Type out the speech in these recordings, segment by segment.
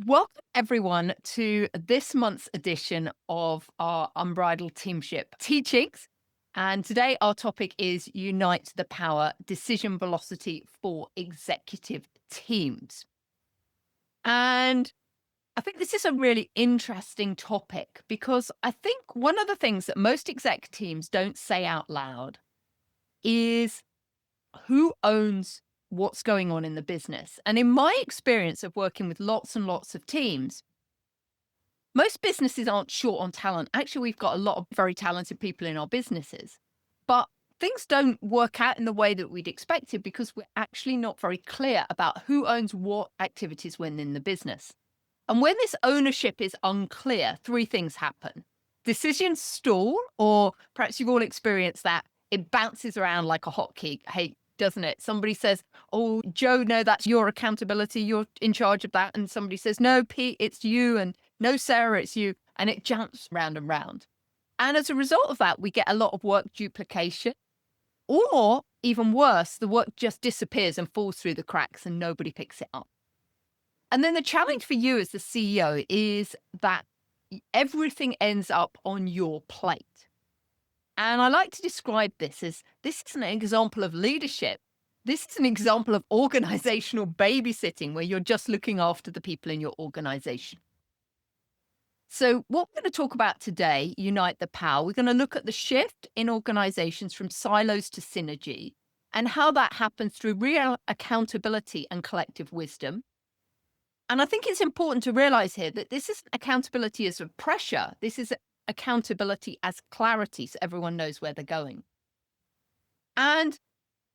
Welcome, everyone, to this month's edition of our Unbridled Teamship Teachings. And today, our topic is Unite the Power Decision Velocity for Executive Teams. And I think this is a really interesting topic because I think one of the things that most exec teams don't say out loud is who owns what's going on in the business. And in my experience of working with lots and lots of teams, most businesses aren't short on talent. Actually, we've got a lot of very talented people in our businesses, but things don't work out in the way that we'd expected because we're actually not very clear about who owns what activities within the business. And when this ownership is unclear, three things happen. Decisions stall, or perhaps you've all experienced that. It bounces around like a hotkey, hey, doesn't it? Somebody says, oh, Joe, no, that's your accountability. You're in charge of that. And somebody says, no, Pete, it's you. And no, Sarah, it's you. And it jumps round and round. And as a result of that, we get a lot of work duplication. Or even worse, the work just disappears and falls through the cracks and nobody picks it up. And then the challenge for you as the CEO is that everything ends up on your plate. And I like to describe this as this is an example of leadership. This is an example of organizational babysitting where you're just looking after the people in your organization. So what we're going to talk about today, Unite the Power, we're going to look at the shift in organizations from silos to synergy and how that happens through real accountability and collective wisdom. And I think it's important to realize here that this isn't accountability as a pressure. This is accountability as clarity so everyone knows where they're going. And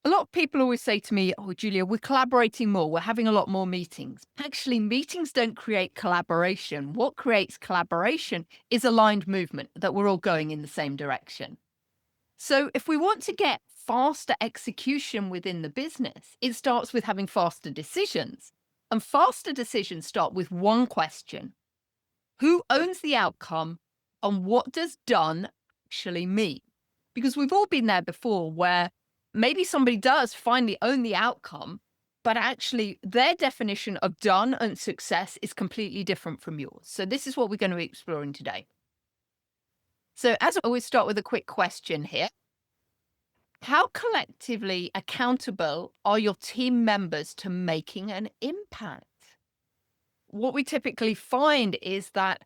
a lot of people always say to me, oh, Julia, we're collaborating more. We're having a lot more meetings. Actually, meetings don't create collaboration. What creates collaboration is aligned movement, that we're all going in the same direction. So if we want to get faster execution within the business, it starts with having faster decisions. And faster decisions start with one question: who owns the outcome and what does done actually mean? Because we've all been there before where maybe somebody does finally own the outcome, but actually their definition of done and success is completely different from yours. So this is what we're going to be exploring today. So as always, start with a quick question here. How collectively accountable are your team members to making an impact? What we typically find is that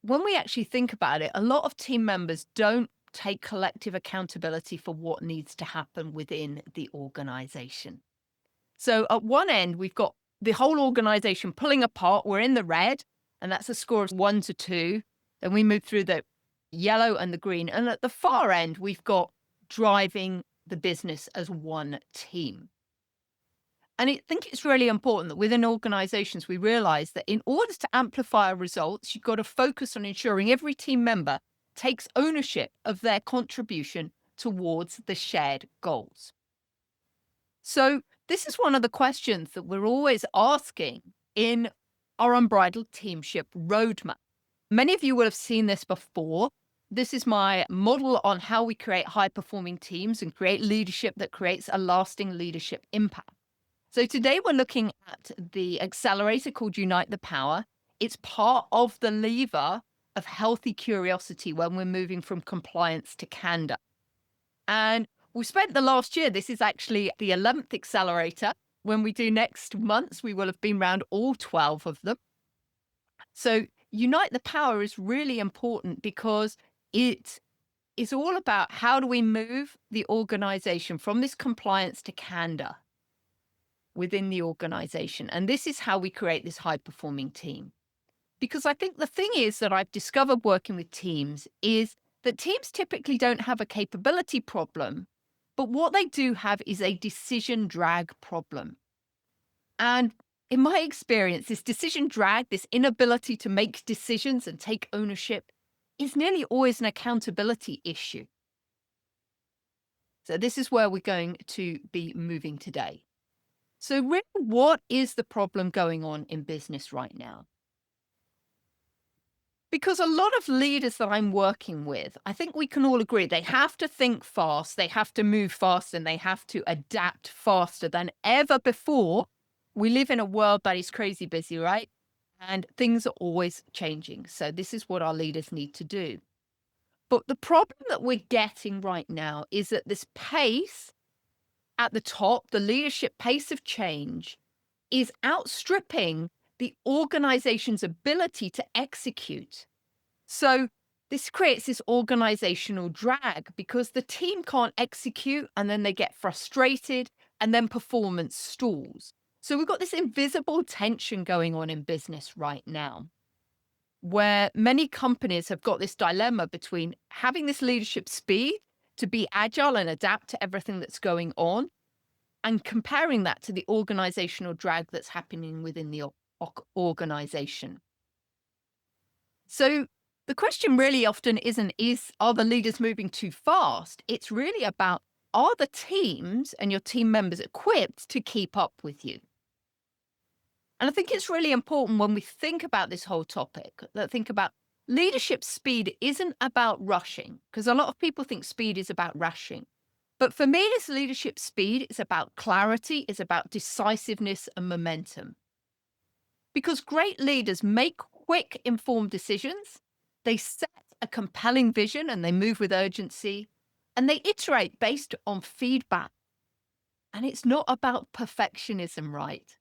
when we actually think about it, a lot of team members don't take collective accountability for what needs to happen within the organization. So at one end, we've got the whole organization pulling apart. We're in the red, and that's a score of 1 to 2. Then we move through the yellow and the green. And at the far end, we've got driving the business as one team. And I think it's really important that within organizations, we realize that in order to amplify our results, you've got to focus on ensuring every team member takes ownership of their contribution towards the shared goals. So this is one of the questions that we're always asking in our Unbridled Teamship Roadmap. Many of you will have seen this before. This is my model on how we create high-performing teams and create leadership that creates a lasting leadership impact. So today we're looking at the accelerator called Unite the Power. It's part of the lever of healthy curiosity when we're moving from compliance to candor. And we spent the last year, this is actually the 11th accelerator. When we do next months, we will have been around all 12 of them. So Unite the Power is really important because it is all about how do we move the organization from this compliance to candor within the organization. And this is how we create this high-performing team. Because I think the thing is that I've discovered working with teams is that teams typically don't have a capability problem, but what they do have is a decision drag problem. And in my experience, this decision drag, this inability to make decisions and take ownership, is nearly always an accountability issue. So this is where we're going to be moving today. So really, what is the problem going on in business right now? Because a lot of leaders that I'm working with, I think we can all agree they have to think fast, they have to move fast, and they have to adapt faster than ever before. We live in a world that is crazy busy, right? and things are always changing. So this is what our leaders need to do. But the problem that we're getting right now is that this pace at the top, the leadership pace of change, is outstripping the organization's ability to execute. So this creates this organizational drag because the team can't execute and then they get frustrated and then performance stalls. So we've got this invisible tension going on in business right now, where many companies have got this dilemma between having this leadership speed to be agile and adapt to everything that's going on, and comparing that to the organizational drag that's happening within the organization. So the question really often isn't, are the leaders moving too fast? It's really about, are the teams and your team members equipped to keep up with you? And I think it's really important when we think about this whole topic, that think about leadership speed isn't about rushing, because a lot of people think speed is about rushing. But for me, this leadership speed is about clarity, is about decisiveness and momentum. Because great leaders make quick, informed decisions. They set a compelling vision and they move with urgency, and they iterate based on feedback. And it's not about perfectionism, right?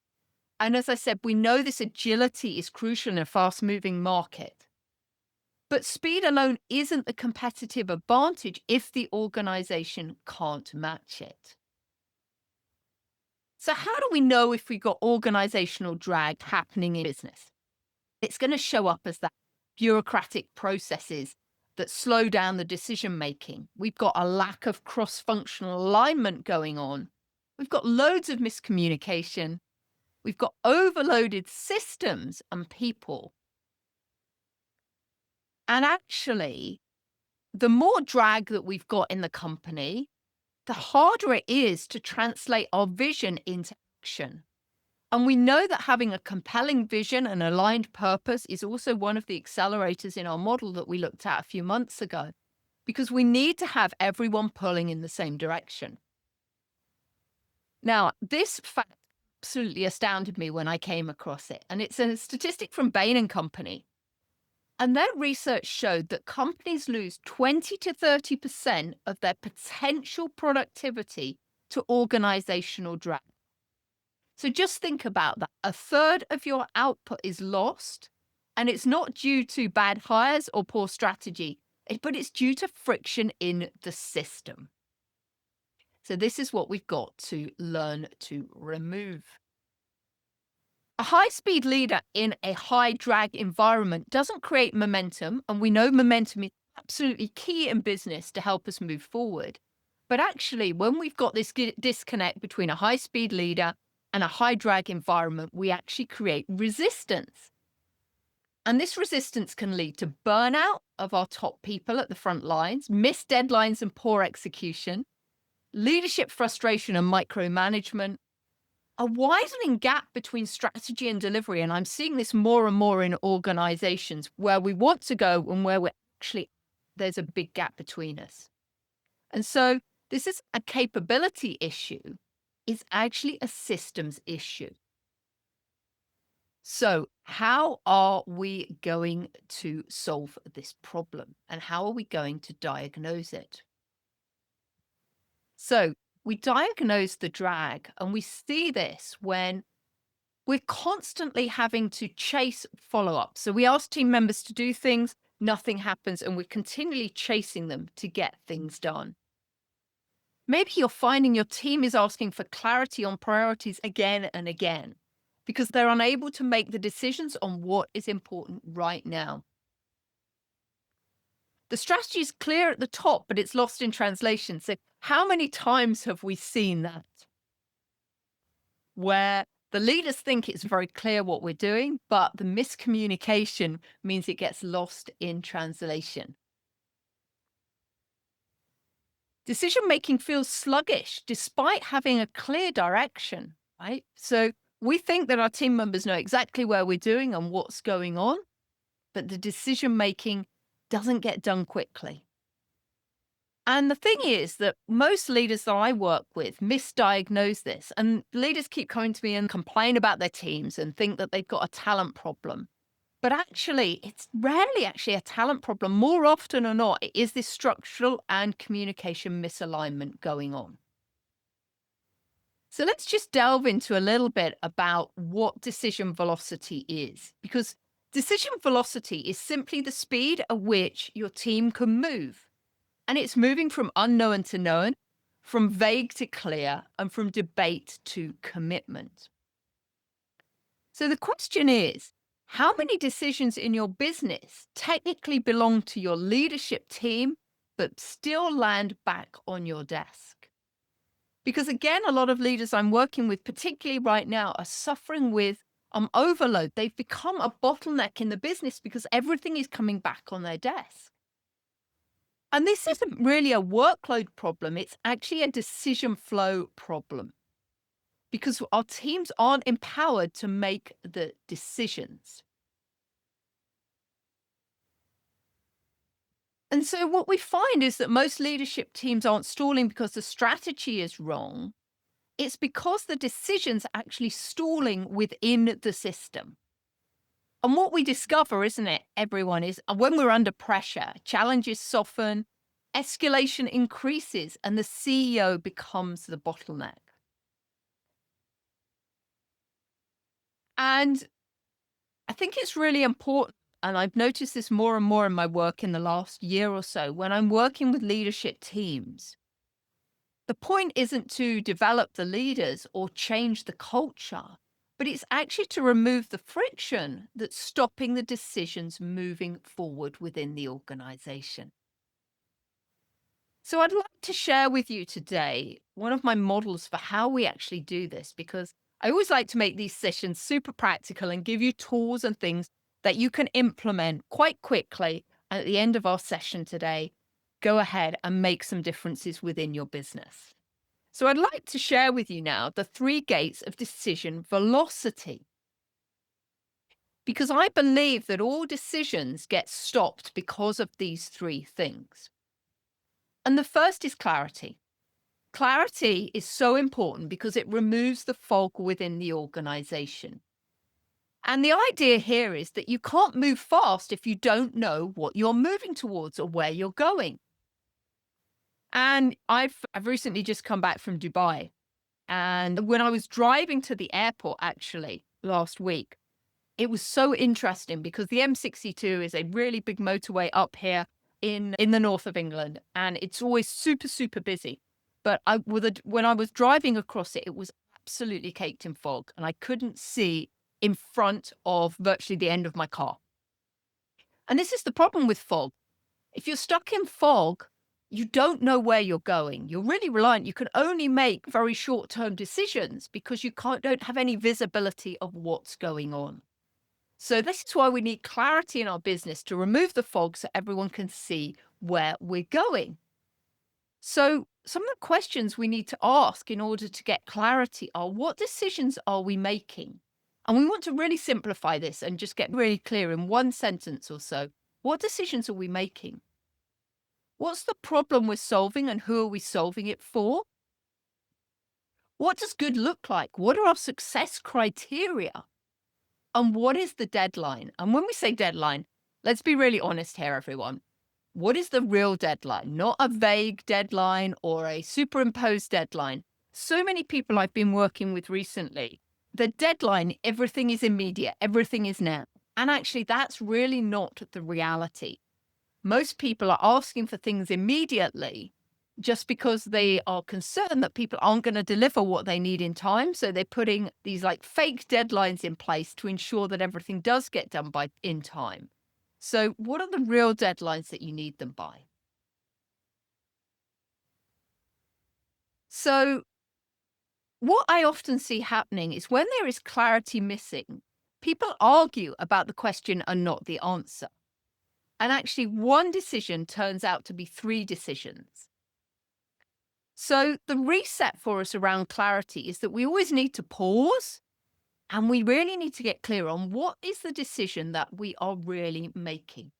And as I said, we know this agility is crucial in a fast moving market. But speed alone isn't the competitive advantage if the organization can't match it. So, how do we know if we've got organizational drag happening in business? It's going to show up as that bureaucratic processes that slow down the decision making. We've got a lack of cross functional alignment going on. We've got loads of miscommunication. We've got overloaded systems and people. And actually, the more drag that we've got in the company, the harder it is to translate our vision into action. And we know that having a compelling vision and aligned purpose is also one of the accelerators in our model that we looked at a few months ago, because we need to have everyone pulling in the same direction. Now, this fact absolutely astounded me when I came across it. And it's a statistic from Bain and Company. And their research showed that companies lose 20 to 30% of their potential productivity to organizational drag. So just think about that. A third of your output is lost, and it's not due to bad hires or poor strategy, but it's due to friction in the system. So this is what we've got to learn to remove. A high-speed leader in a high-drag environment doesn't create momentum, and we know momentum is absolutely key in business to help us move forward. But actually, when we've got this disconnect between a high-speed leader and a high-drag environment, we actually create resistance. And this resistance can lead to burnout of our top people at the front lines, missed deadlines and poor execution, leadership frustration and micromanagement, a widening gap between strategy and delivery. And I'm seeing this more and more in organizations where we want to go and where there's a big gap between us. And so this is a capability issue. It's actually a systems issue. So how are we going to solve this problem? And how are we going to diagnose it? So we diagnose the drag, and we see this when we're constantly having to chase follow-up. So we ask team members to do things, nothing happens, and we're continually chasing them to get things done. Maybe you're finding your team is asking for clarity on priorities again and again because they're unable to make the decisions on what is important right now. The strategy is clear at the top, but it's lost in translation. So how many times have we seen that? Where the leaders think it's very clear what we're doing, but the miscommunication means it gets lost in translation. Decision-making feels sluggish despite having a clear direction, right? So we think that our team members know exactly where we're doing and what's going on, but the decision-making doesn't get done quickly. And the thing is that most leaders that I work with misdiagnose this, and leaders keep coming to me and complain about their teams and think that they've got a talent problem. But actually, it's rarely actually a talent problem. More often than not, it is this structural and communication misalignment going on. So let's just delve into a little bit about what decision velocity is, because decision velocity is simply the speed at which your team can move. And it's moving from unknown to known, from vague to clear, and from debate to commitment. So the question is, how many decisions in your business technically belong to your leadership team, but still land back on your desk? Because again, a lot of leaders I'm working with, particularly right now, are suffering with overload. They've become a bottleneck in the business because everything is coming back on their desk. And this isn't really a workload problem, it's actually a decision flow problem because our teams aren't empowered to make the decisions. And so, what we find is that most leadership teams aren't stalling because the strategy is wrong. It's because the decision's actually stalling within the system. And what we discover, isn't it, everyone, is when we're under pressure, challenges soften, escalation increases, and the CEO becomes the bottleneck. And I think it's really important. And I've noticed this more and more in my work in the last year or so when I'm working with leadership teams. The point isn't to develop the leaders or change the culture, but it's actually to remove the friction that's stopping the decisions moving forward within the organization. So I'd like to share with you today one of my models for how we actually do this, because I always like to make these sessions super practical and give you tools and things that you can implement quite quickly. And at the end of our session today, go ahead and make some differences within your business. So I'd like to share with you now the three gates of decision velocity, because I believe that all decisions get stopped because of these three things. And the first is clarity. Clarity is so important because it removes the fog within the organization. And the idea here is that you can't move fast if you don't know what you're moving towards or where you're going. And I've recently just come back from Dubai. And when I was driving to the airport actually last week, it was so interesting because the M62 is a really big motorway up here in the north of England, and it's always super, super busy. But when I was driving across it, it was absolutely caked in fog, and I couldn't see in front of virtually the end of my car. And this is the problem with fog. If you're stuck in fog, you don't know where you're going. You're really reliant. You can only make very short-term decisions because you don't have any visibility of what's going on. So this is why we need clarity in our business to remove the fog so everyone can see where we're going. So some of the questions we need to ask in order to get clarity are, what decisions are we making? And we want to really simplify this and just get really clear in one sentence or so. What decisions are we making? What's the problem we're solving and who are we solving it for? What does good look like? What are our success criteria? And what is the deadline? And when we say deadline, let's be really honest here, everyone. What is the real deadline? Not a vague deadline or a superimposed deadline. So many people I've been working with recently, the deadline, everything is immediate, everything is now. And actually, that's really not the reality. Most people are asking for things immediately just because they are concerned that people aren't going to deliver what they need in time. So they're putting these like fake deadlines in place to ensure that everything does get done in time. So what are the real deadlines that you need them by? So what I often see happening is when there is clarity missing, people argue about the question and not the answer. And actually, one decision turns out to be three decisions. So the reset for us around clarity is that we always need to pause and we really need to get clear on what is the decision that we are really making.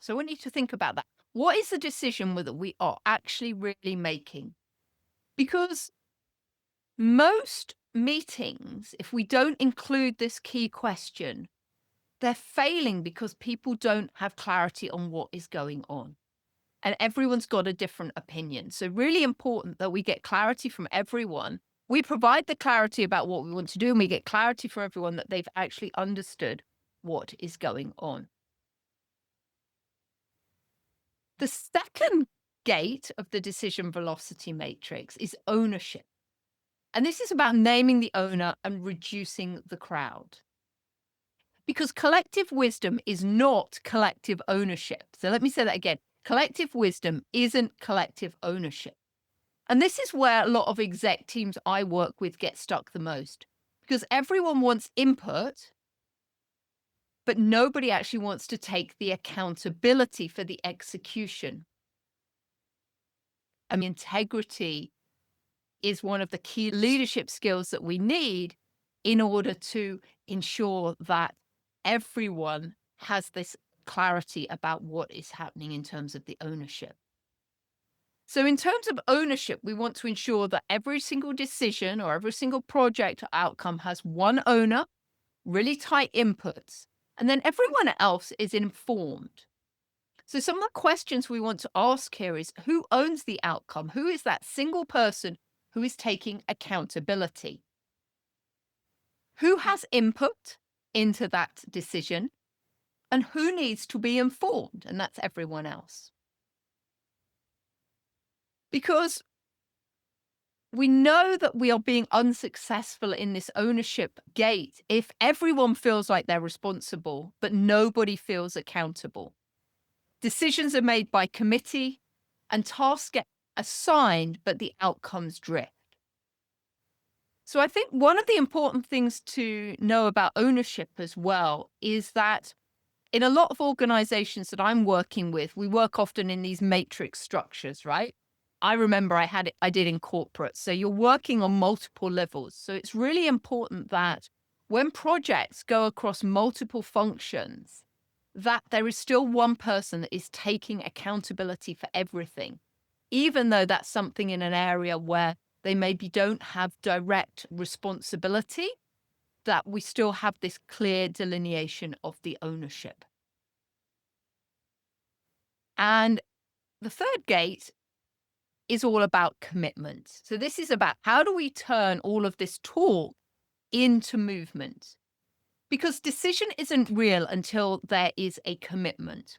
So we need to think about that. What is the decision that we are actually really making? Because most meetings, if we don't include this key question, they're failing because people don't have clarity on what is going on. And everyone's got a different opinion. So, really important that we get clarity from everyone. We provide the clarity about what we want to do, and we get clarity from everyone that they've actually understood what is going on. The second gate of the decision velocity matrix is ownership. And this is about naming the owner and reducing the crowd. Because collective wisdom is not collective ownership. So let me say that again. Collective wisdom isn't collective ownership. And this is where a lot of exec teams I work with get stuck the most, because everyone wants input, but nobody actually wants to take the accountability for the execution. And integrity is one of the key leadership skills that we need in order to ensure that everyone has this clarity about what is happening in terms of the ownership. So, in terms of ownership, we want to ensure that every single decision or every single project or outcome has one owner, really tight inputs, and then everyone else is informed. So, some of the questions we want to ask here is who owns the outcome? Who is that single person who is taking accountability? Who has input into that decision? And who needs to be informed? And that's everyone else. Because we know that we are being unsuccessful in this ownership gate if everyone feels like they're responsible, but nobody feels accountable. Decisions are made by committee and tasks get assigned, but the outcomes drift. So I think one of the important things to know about ownership as well is that in a lot of organizations that I'm working with, we work often in these matrix structures, right? I remember I did in corporate. So you're working on multiple levels. So it's really important that when projects go across multiple functions, that there is still one person that is taking accountability for everything, even though that's something in an area where they maybe don't have direct responsibility, that we still have this clear delineation of the ownership. And the third gate is all about commitment. So this is about how do we turn all of this talk into movement? Because decision isn't real until there is a commitment.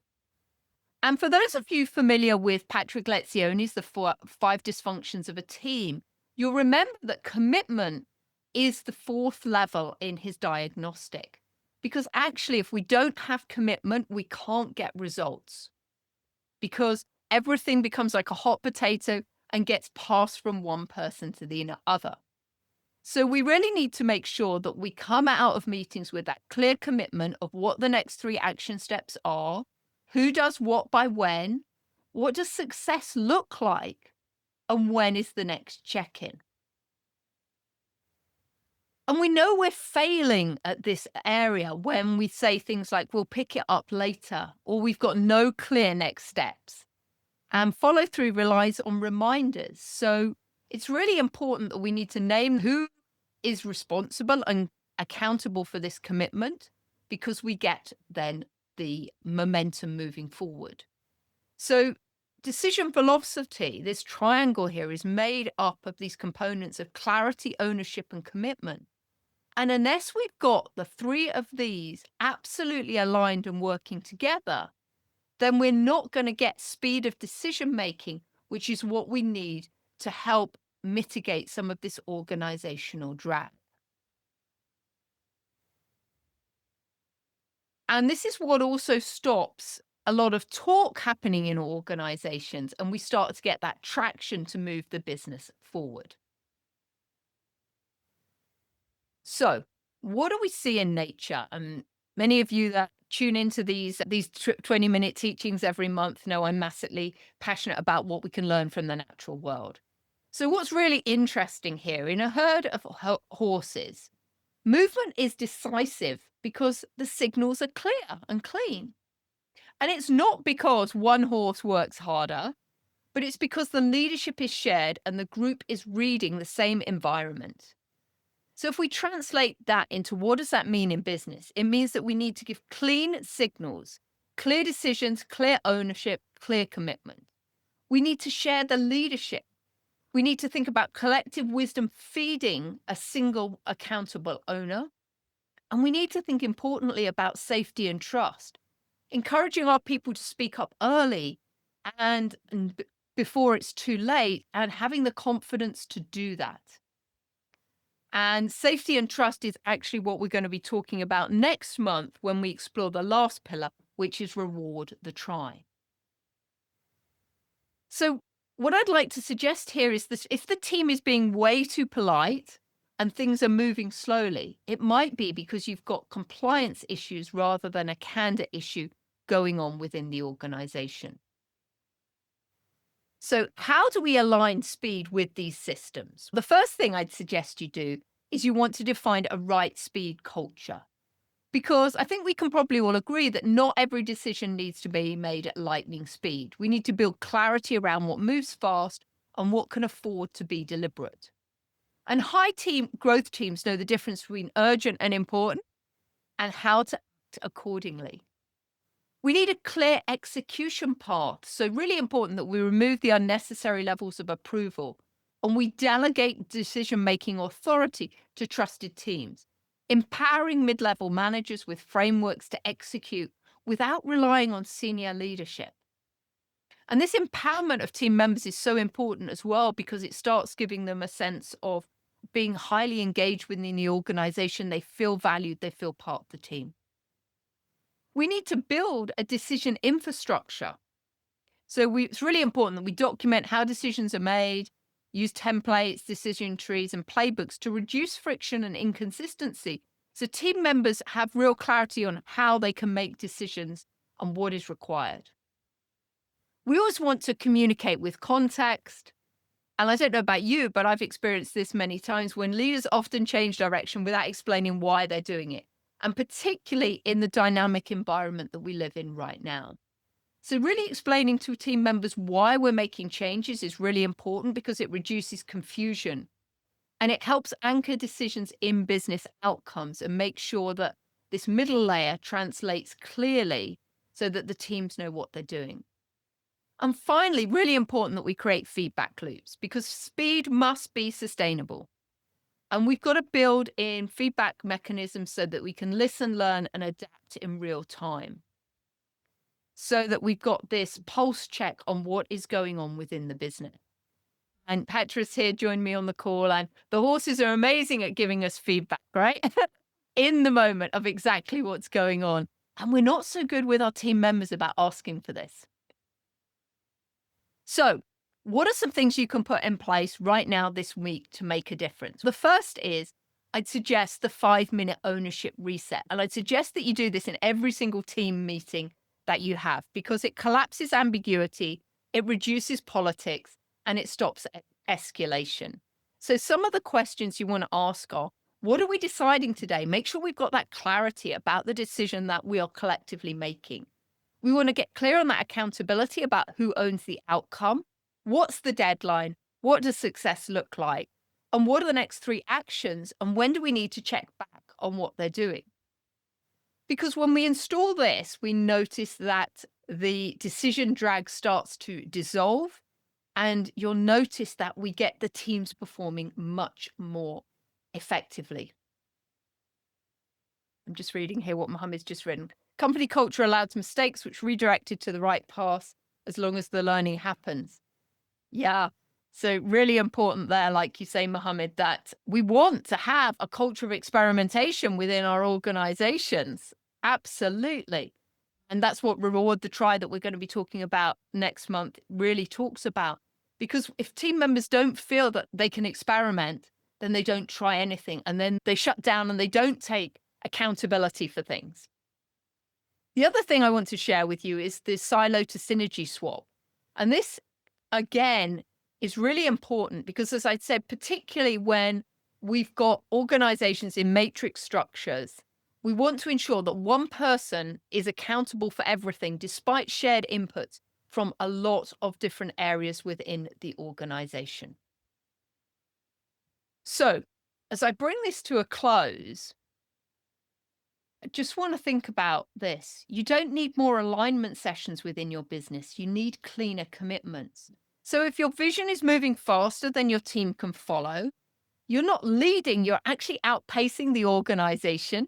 And for those of you familiar with Patrick Lencioni's The Five Dysfunctions of a Team, you'll remember that commitment is the fourth level in his diagnostic. Because actually, if we don't have commitment, we can't get results. Because everything becomes like a hot potato and gets passed from one person to the other. So we really need to make sure that we come out of meetings with that clear commitment of what the next 3 action steps are, who does what by when, what does success look like, and when is the next check-in. And we know we're failing at this area when we say things like, we'll pick it up later, or we've got no clear next steps. And follow through relies on reminders. So it's really important that we need to name who is responsible and accountable for this commitment, because we get then the momentum moving forward. So decision velocity, this triangle here, is made up of these components of clarity, ownership, and commitment. And unless we've got the 3 of these absolutely aligned and working together, then we're not going to get speed of decision making, which is what we need to help mitigate some of this organizational drag. And this is what also stops a lot of talk happening in organizations, and we start to get that traction to move the business forward. So, what do we see in nature? And many of you that tune into these 20-minute teachings every month know I'm massively passionate about what we can learn from the natural world. So, what's really interesting here, in a herd of horses, movement is decisive because the signals are clear and clean. And it's not because one horse works harder, but it's because the leadership is shared and the group is reading the same environment. So if we translate that into what does that mean in business? It means that we need to give clean signals, clear decisions, clear ownership, clear commitment. We need to share the leadership. We need to think about collective wisdom feeding a single accountable owner. And we need to think importantly about safety and trust, encouraging our people to speak up early and before it's too late, and having the confidence to do that. And safety and trust is actually what we're going to be talking about next month when we explore the last pillar, which is reward the try. So, what I'd like to suggest here is that if the team is being way too polite and things are moving slowly, it might be because you've got compliance issues rather than a candor issue going on within the organization. So, how do we align speed with these systems? The first thing I'd suggest you do is you want to define a right speed culture. Because I think we can probably all agree that not every decision needs to be made at lightning speed. We need to build clarity around what moves fast and what can afford to be deliberate. And high team growth teams know the difference between urgent and important and how to act accordingly. We need a clear execution path. So, really important that we remove the unnecessary levels of approval and we delegate decision making authority to trusted teams, empowering mid level managers with frameworks to execute without relying on senior leadership. And this empowerment of team members is so important as well because it starts giving them a sense of being highly engaged within the organization. They feel valued, they feel part of the team. We need to build a decision infrastructure. So it's really important that we document how decisions are made, use templates, decision trees, and playbooks to reduce friction and inconsistency. So team members have real clarity on how they can make decisions and what is required. We always want to communicate with context. And I don't know about you, but I've experienced this many times when leaders often change direction without explaining why they're doing it, and particularly in the dynamic environment that we live in right now. So, really explaining to team members why we're making changes is really important because it reduces confusion and it helps anchor decisions in business outcomes and make sure that this middle layer translates clearly so that the teams know what they're doing. And finally, really important that we create feedback loops because speed must be sustainable. And we've got to build in feedback mechanisms so that we can listen, learn, and adapt in real time. So that we've got this pulse check on what is going on within the business. And Petra's here, joined me on the call, and the horses are amazing at giving us feedback, right? In the moment of exactly what's going on. And we're not so good with our team members about asking for this. So, what are some things you can put in place right now this week to make a difference? The first is I'd suggest the 5-minute ownership reset. And I'd suggest that you do this in every single team meeting that you have because it collapses ambiguity, it reduces politics, and it stops escalation. So, some of the questions you want to ask are what are we deciding today? Make sure we've got that clarity about the decision that we are collectively making. We want to get clear on that accountability about who owns the outcome. What's the deadline? What does success look like? And what are the next 3 actions? And when do we need to check back on what they're doing? Because when we install this, we notice that the decision drag starts to dissolve. And you'll notice that we get the teams performing much more effectively. I'm just reading here what Mohammed's just written. Company culture allows mistakes which redirected to the right path as long as the learning happens. Yeah. So really important there, like you say, Mohammed, that we want to have a culture of experimentation within our organizations. Absolutely. And that's what Reward the Try that we're going to be talking about next month really talks about. Because if team members don't feel that they can experiment, then they don't try anything. And then they shut down and they don't take accountability for things. The other thing I want to share with you is the silo to synergy swap. And this, again, is really important because, as I said, particularly when we've got organizations in matrix structures, we want to ensure that one person is accountable for everything despite shared inputs from a lot of different areas within the organization. So, As I bring this to a close, I just want to think about this. You don't need more alignment sessions within your business. You need cleaner commitments. So if your vision is moving faster than your team can follow, you're not leading, you're actually outpacing the organization.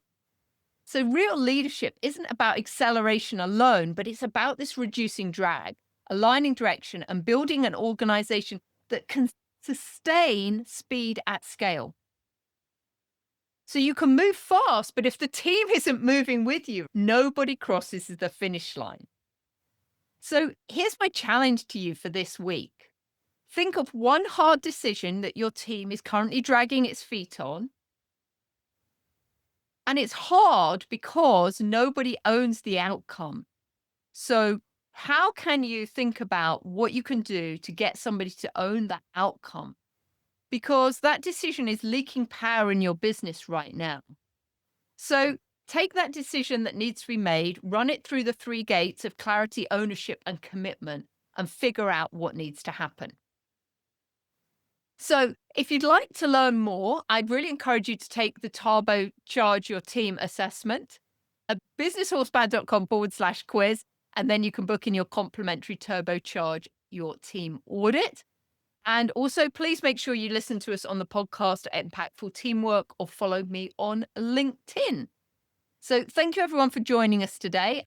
So real leadership isn't about acceleration alone, but it's about this reducing drag, aligning direction, and building an organization that can sustain speed at scale. So you can move fast, but if the team isn't moving with you, nobody crosses the finish line. So here's my challenge to you for this week. Think of one hard decision that your team is currently dragging its feet on. And it's hard because nobody owns the outcome. So how can you think about what you can do to get somebody to own that outcome? Because that decision is leaking power in your business right now. So take that decision that needs to be made, run it through the three gates of clarity, ownership, and commitment, and figure out what needs to happen. So if you'd like to learn more, I'd really encourage you to take the Turbocharge Your Team assessment at businesshorsepower.com/quiz, and then you can book in your complimentary Turbocharge Your Team audit. And also, please make sure you listen to us on the podcast at Impactful Teamwork or follow me on LinkedIn. So thank you everyone for joining us today.